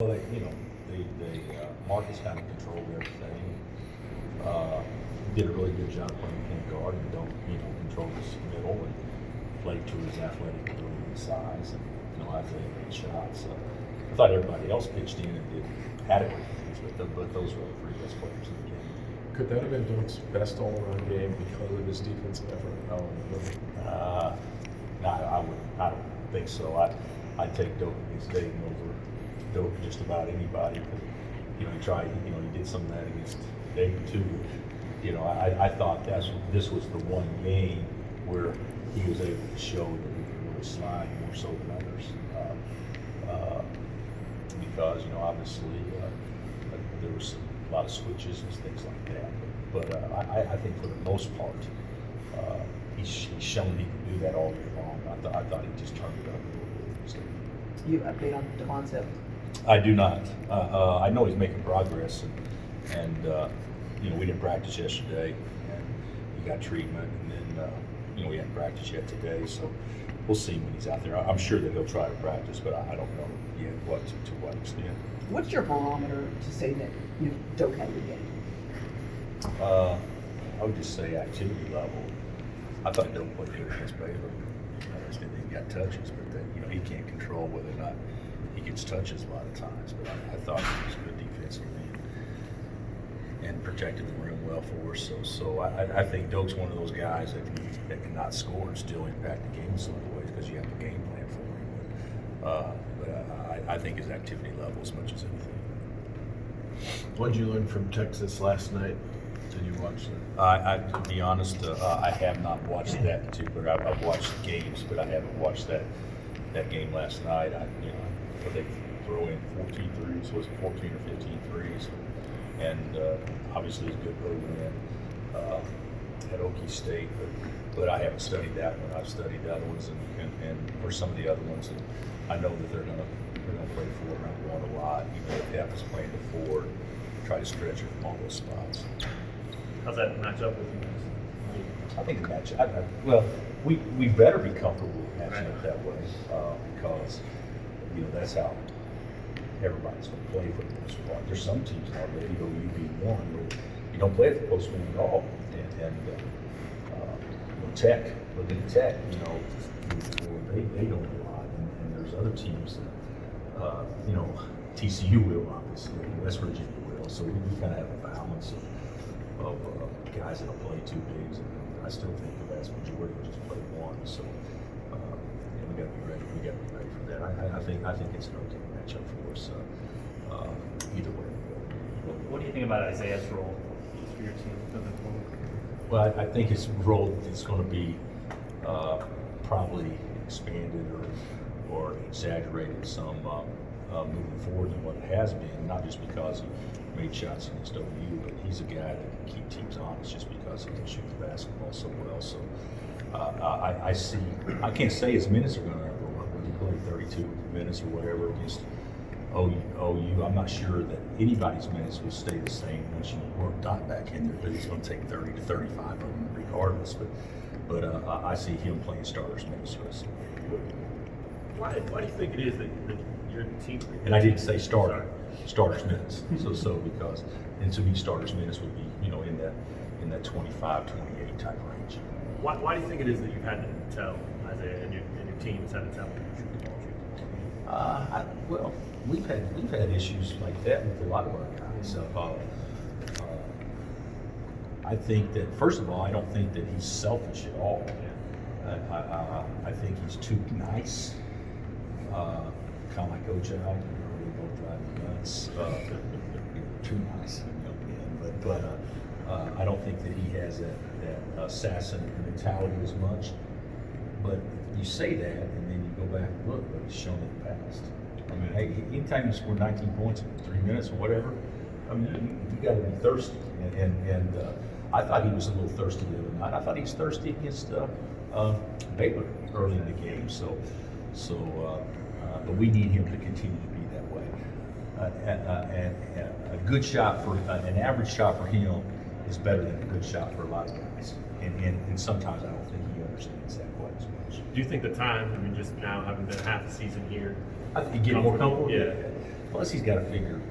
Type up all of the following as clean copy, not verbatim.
Well, Marcus kind of controlled everything. Did a really good job playing point guard and don't, control his middle and played to his athletic ability and size and, Isaiah made shots. I thought everybody else pitched in and did adequate things, but those were the three best players in the game. Could that have been Doak's best all-around game because of his defensive effort out on the field? No, I don't think so. I'd take Doak against Dayton over Doak just about anybody. He tried. He did some of that against Dayton too. I thought this was the one game where he was able to show that he could really slide more so than others. Because obviously there was a lot of switches and things like that. But I think for the most part, he's shown he can do that all year long. I thought he just turned it up a little bit. So. You update on the concept? I do not. I know he's making progress, and we didn't practice yesterday, and he got treatment, and then we hadn't practiced yet today, so we'll see when he's out there. I'm sure that he'll try to practice, but I don't know yet to what extent. What's your barometer to say that Doak had a good game? I would just say activity level. I thought Doak played good against Baylor. I just didn't think he got touches, but then, he can't control whether or not he gets touches a lot of times. But I thought he was good defensively and protected the rim well for us. So I think Doak's one of those guys that cannot score and still impact the game in some other ways because you have a game plan for him. But I think his activity level as much as anything. What did you learn from Texas last night? Did you watch that? To be honest, I have not watched that particular. I've watched games, but I haven't watched that game last night. They throw in 14 threes, was it 14 or 15 threes? And obviously it's a good road win at Okie State, but I haven't studied that one. I've studied the other ones and or some of the other ones, and I know that they're gonna play four around one a lot, even if Tappa's playing the four, try to stretch it from all those spots. How's that match up with you guys? I think the match. Well, we better be comfortable matching it that way because that's how everybody's going to play for the most part. There's some teams already, UB1, where you don't play at the post win at all, and Tech, look at Tech, they don't a lot, and there's other teams that TCU will obviously, West Virginia will, so we kind of have a balance of guys that'll play two bigs, and I still think the vast majority will just play one. So we got to be ready. We got to be ready for that. I think it's an okay matchup for us either way. What do you think about Isaiah's role for your team moving forward? Well, I think his role is going to be probably expanded or exaggerated some moving forward than what it has been. Not just because he made shots against OU, but he's a guy that can keep teams honest just because he can shoot the basketball so well. So I can't say his minutes are going to when he played 32 minutes or whatever against OU. I'm not sure that anybody's minutes will stay the same once you work Dot back in there, but he's going to take 30 to 35 of them regardless. But I see him playing starters minutes for us. Why do you think it is that your team? And I didn't say starters minutes. So because, and to me, starters minutes would be in that 25, 28 type range. Why do you think it is that you've had to tell Isaiah and your team has had to tell him to shoot the ball? Well, we've had issues like that with a lot of our guys. I think that first of all, I don't think that he's selfish at all. I think he's too nice. Kind of like OJ, they both drive me nuts. Too nice, but I don't think that he has that assassin mentality as much. But you say that, and then you go back and look what he's shown in the past. I mean, hey, anytime you score 19 points in 3 minutes or whatever, I mean, you got to be thirsty. And I thought he was a little thirsty the other night. I thought he was thirsty against Baylor early in the game. But we need him to continue to be that way. And a good shot for an average shot for him is better than a good shot for a lot of guys. And sometimes I don't think he understands that quite as much. Do you think the time, just now having been half a season here, I think he get more comfortable. Yeah. Plus, he's got to figure me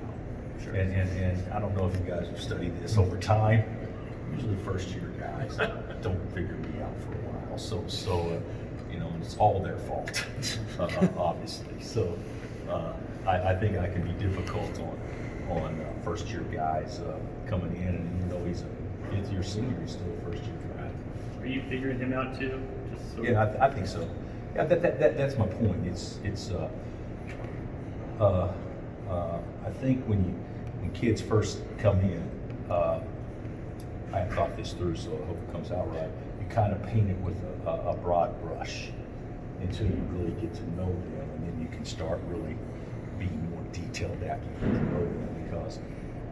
out. Sure. And I don't know if you guys have studied this over time. Usually, first-year guys don't figure me out for a while. So and it's all their fault, obviously. So I think I can be difficult on first-year guys coming in, and even though he's a fifth-year senior, he's still a first-year guy. Are you figuring him out too? Just so Yeah, I think so. Yeah, that's my point. I think when kids first come in, I thought this through, so I hope it comes out right. You kind of paint it with a broad brush until you really get to know them, and then you can start really being more detailed after you get to know them, because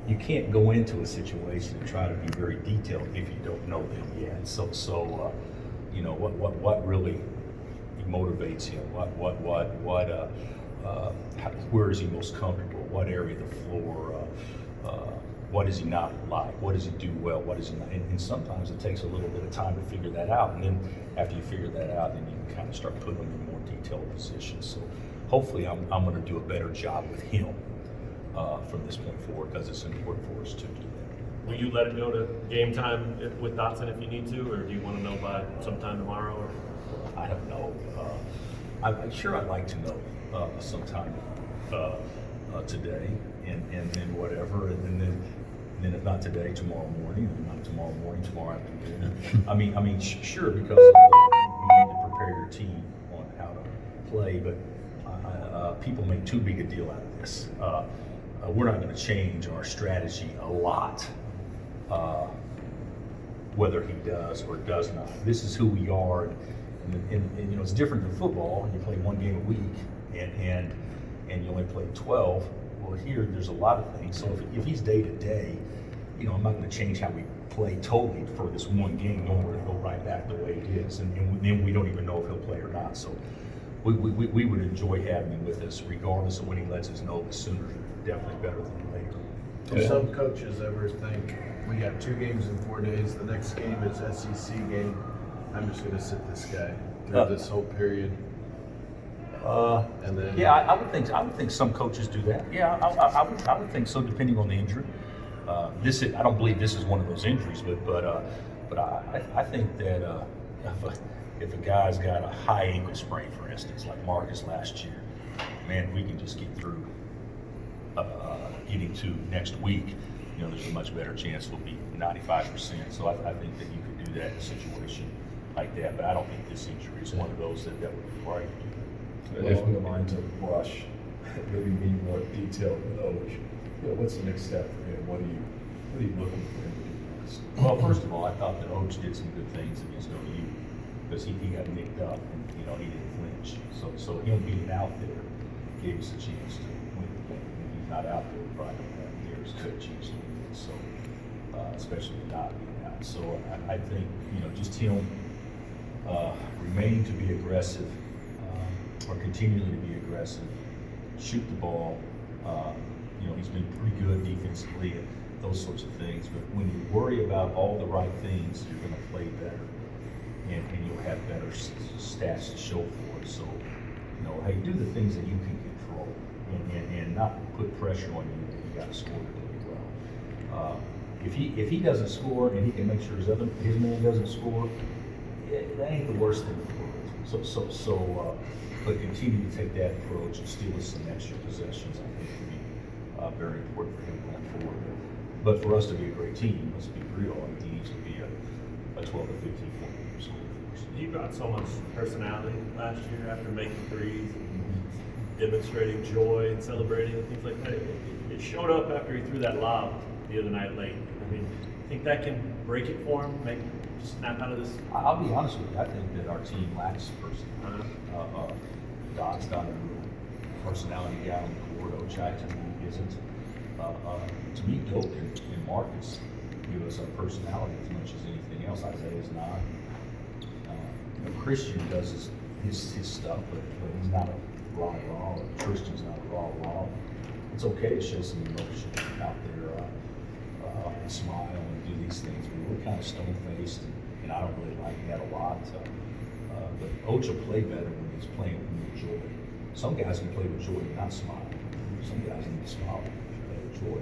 you can't go into a situation and try to be very detailed if you don't know them yet. So what really motivates him? Where is he most comfortable? What area of the floor? What does he not like? What does he do well? What does he not? And sometimes it takes a little bit of time to figure that out. And then after you figure that out, then you can kind of start putting him in more detailed positions. So hopefully I'm going to do a better job with him from this point forward, because it's important for us to do that. will you let it go to game time with Dotson if you need to, or do you want to know by sometime tomorrow? Or? I don't know. I'm sure I'd like to know sometime today, and then whatever, and then if not today, tomorrow morning, and not tomorrow morning, tomorrow afternoon. I mean, sure, because you need to prepare your team on how to play, but people make too big a deal out of this. We're not going to change our strategy a lot, whether he does or does not. This is who we are, and it's different than football. You play one game a week, and you only play 12. Well, here there's a lot of things. So if he's day to day, I'm not going to change how we play totally for this one game. No, we're going to go right back the way it is, and then we don't even know if he'll play or not. So we would enjoy having him with us, regardless of when he lets us know. The sooner, definitely better than later. Do some coaches ever think, we got 2 games in 4 days, the next game is SEC game, I'm just gonna sit this guy through this whole period? And then Yeah, I would think some coaches do that. Yeah, I would think so, depending on the injury. I don't believe this is one of those injuries, but I think that if a guy's got a high ankle sprain, for instance, like Marcus last year, man, we can just get through getting to next week. There's a much better chance we'll be 95%. So I think that you could do that in a situation like that. But I don't think this injury is one of those that would be required to do that. Along the lines of Rush, maybe be more detailed with Oach. What's the next step for him? What are you looking for him to do next? Well, first of all, I thought that Oach did some good things against OU, because he got nicked up and he didn't flinch. So him being out there gave us a chance to win the game. When he's not out there, probably don't have near as good a chance to win it. So especially not being out. So I think just him remaining to be aggressive, or continually to be aggressive, shoot the ball. He's been pretty good defensively and those sorts of things. But when you worry about all the right things, you're going to play better, and you'll have better stats to show for it. So, hey, do the things that you can control, and not put pressure on you that you got to score today. Well, if he doesn't score and he can make sure his man doesn't score, that ain't the worst thing in the world. But continue to take that approach and steal us some extra possessions. I think would be very important for him going forward. But for us to be a great team, let's be real. He needs to be a 12 to 15 point game scorer for us. You brought so much personality last year after making threes, and demonstrating joy and celebrating and things like that. It showed up after he threw that lob the other night late. I mean, think that can break it for him, make him snap out of this? I'll be honest with you. I think that our team lacks personality. Don's not a real personality guy on the court. Ochai to me isn't. To me, Doak and Marcus give us our personality as much as anything else. Isaiah's not. Christian does his stuff, but he's not a rah-rah. Christian's not a rah-rah. It's okay to show some emotion out there and smile and do these things, but we're kind of stone-faced, and I don't really like that a lot. But Oach will play better when he's playing with joy. Some guys can play with joy and not smile. some guys need to stop Joy.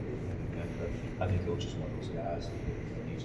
I think Coach is one of those guys that